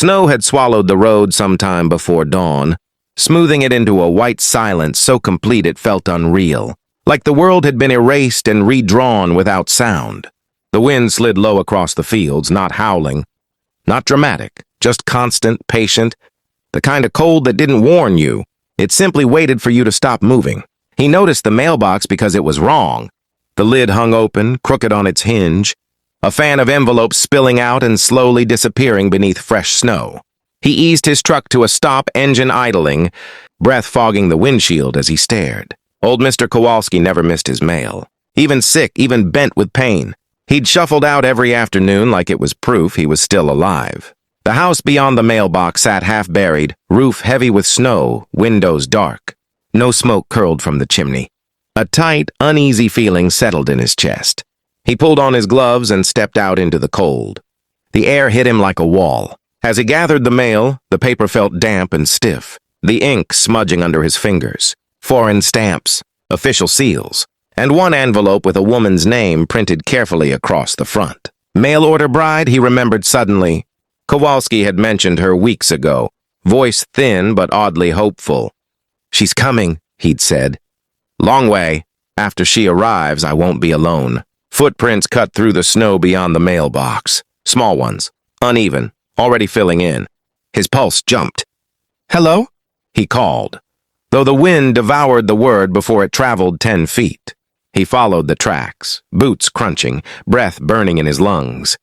Snow had swallowed the road some time before dawn, smoothing it into a white silence so complete it felt unreal, like the world had been erased and redrawn without sound. The wind slid low across the fields, not howling, not dramatic, just constant, patient, the kind of cold that didn't warn you. It simply waited for you to stop moving. He noticed the mailbox because it was wrong. The lid hung open, crooked on its hinge, a fan of envelopes spilling out and slowly disappearing beneath fresh snow. He eased his truck to a stop, engine idling, breath fogging the windshield as he stared. Old Mr. Kowalski never missed his mail. Even sick, even bent with pain, he'd shuffled out every afternoon like it was proof he was still alive. The house beyond the mailbox sat half-buried, roof heavy with snow, windows dark. No smoke curled from the chimney. A tight, uneasy feeling settled in his chest. He pulled on his gloves and stepped out into the cold. The air hit him like a wall. As he gathered the mail, the paper felt damp and stiff, the ink smudging under his fingers. Foreign stamps, official seals, and one envelope with a woman's name printed carefully across the front. Mail order bride, he remembered suddenly. Kowalski had mentioned her weeks ago, voice thin but oddly hopeful. "She's coming," he'd said. "Long way. After she arrives, I won't be alone." Footprints cut through the snow beyond the mailbox. Small ones, uneven, already filling in. His pulse jumped. "Hello?" he called, though the wind devoured the word before it traveled 10 feet. He followed the tracks, boots crunching, breath burning in his lungs.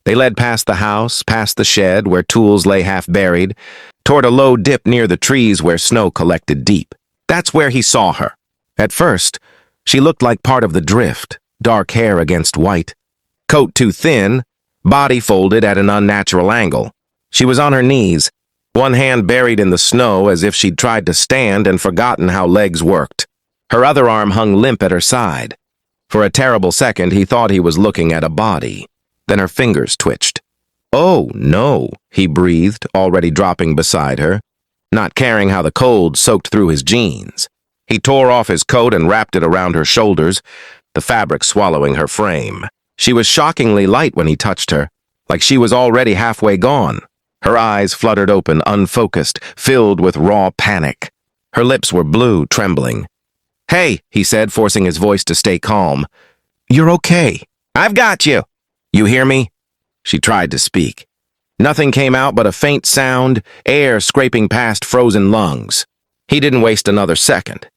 They led past the house, past the shed where tools lay half-buried, toward a low dip near the trees where snow collected deep. That's where he saw her. At first, she looked like part of the drift, dark hair against white, coat too thin, body folded at an unnatural angle. She was on her knees, one hand buried in the snow as if she'd tried to stand and forgotten how legs worked. Her other arm hung limp at her side. For a terrible second, he thought he was looking at a body. Then her fingers twitched. "Oh, no," he breathed, already dropping beside her, not caring how the cold soaked through his jeans. He tore off his coat and wrapped it around her shoulders, the fabric swallowing her frame. She was shockingly light when he touched her, like she was already halfway gone. Her eyes fluttered open, unfocused, filled with raw panic. Her lips were blue, trembling. "Hey," he said, forcing his voice to stay calm. "You're okay. I've got you. You hear me?" She tried to speak. Nothing came out but a faint sound, air scraping past frozen lungs. He didn't waste another second.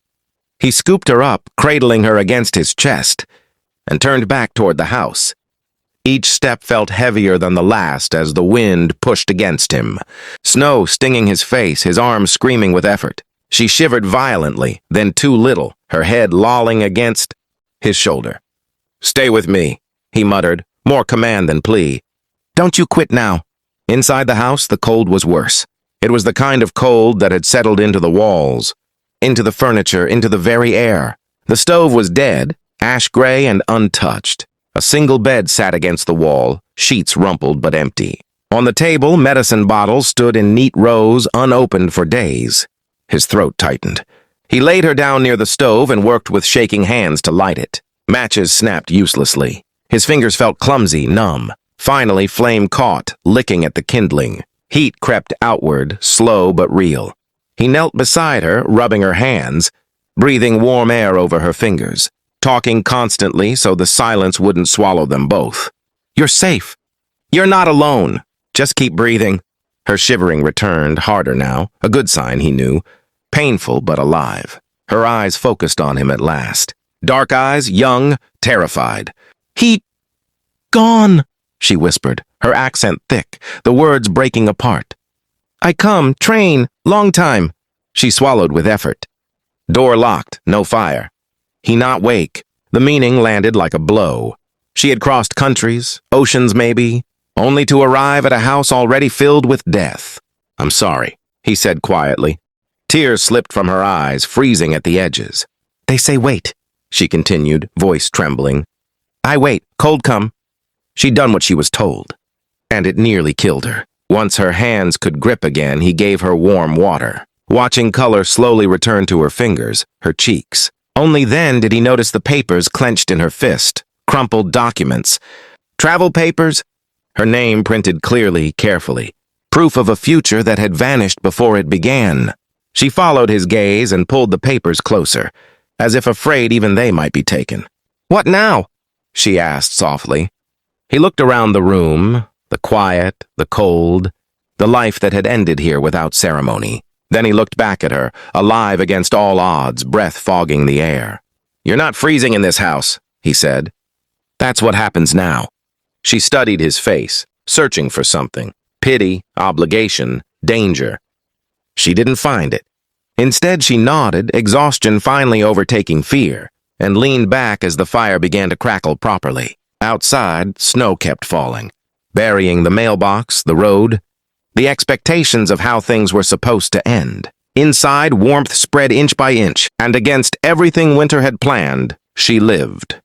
He scooped her up, cradling her against his chest, and turned back toward the house. Each step felt heavier than the last as the wind pushed against him, snow stinging his face, his arms screaming with effort. She shivered violently, then too little, her head lolling against his shoulder. "Stay with me," he muttered, more command than plea. "Don't you quit now." Inside the house, the cold was worse. It was the kind of cold that had settled into the walls, into the furniture, into the very air. The stove was dead, ash-gray and untouched. A single bed sat against the wall, sheets rumpled but empty. On the table, medicine bottles stood in neat rows, unopened for days. His throat tightened. He laid her down near the stove and worked with shaking hands to light it. Matches snapped uselessly. His fingers felt clumsy, numb. Finally, flame caught, licking at the kindling. Heat crept outward, slow but real. He knelt beside her, rubbing her hands, breathing warm air over her fingers, talking constantly so the silence wouldn't swallow them both. "You're safe. You're not alone. Just keep breathing." Her shivering returned, harder now, a good sign, he knew. Painful but alive. Her eyes focused on him at last. Dark eyes, young, terrified. "He... gone," she whispered, her accent thick, the words breaking apart. "I come, train, long time." She swallowed with effort. Door locked, no fire. He not wake. The meaning landed like a blow. She had crossed countries, oceans maybe, only to arrive at a house already filled with death. "I'm sorry," he said quietly. Tears slipped from her eyes, freezing at the edges. "They say wait," she continued, voice trembling. "I wait, cold come." She'd done what she was told, and it nearly killed her. Once her hands could grip again, he gave her warm water, watching color slowly return to her fingers, her cheeks. Only then did he notice the papers clenched in her fist, crumpled documents. Travel papers? Her name printed clearly, carefully. proof of a future that had vanished before it began. She followed his gaze and pulled the papers closer, as if afraid even they might be taken. "What now?" she asked softly. He looked around the room, the quiet, the cold, the life that had ended here without ceremony. Then he looked back at her, alive against all odds, breath fogging the air. "You're not freezing in this house," he said. "That's what happens now." She studied his face, searching for something. Pity, obligation, danger. She didn't find it. Instead, she nodded, exhaustion finally overtaking fear, and leaned back as the fire began to crackle properly. Outside, snow kept falling, burying the mailbox, the road, the expectations of how things were supposed to end. Inside, warmth spread inch by inch, and against everything Winter had planned, she lived.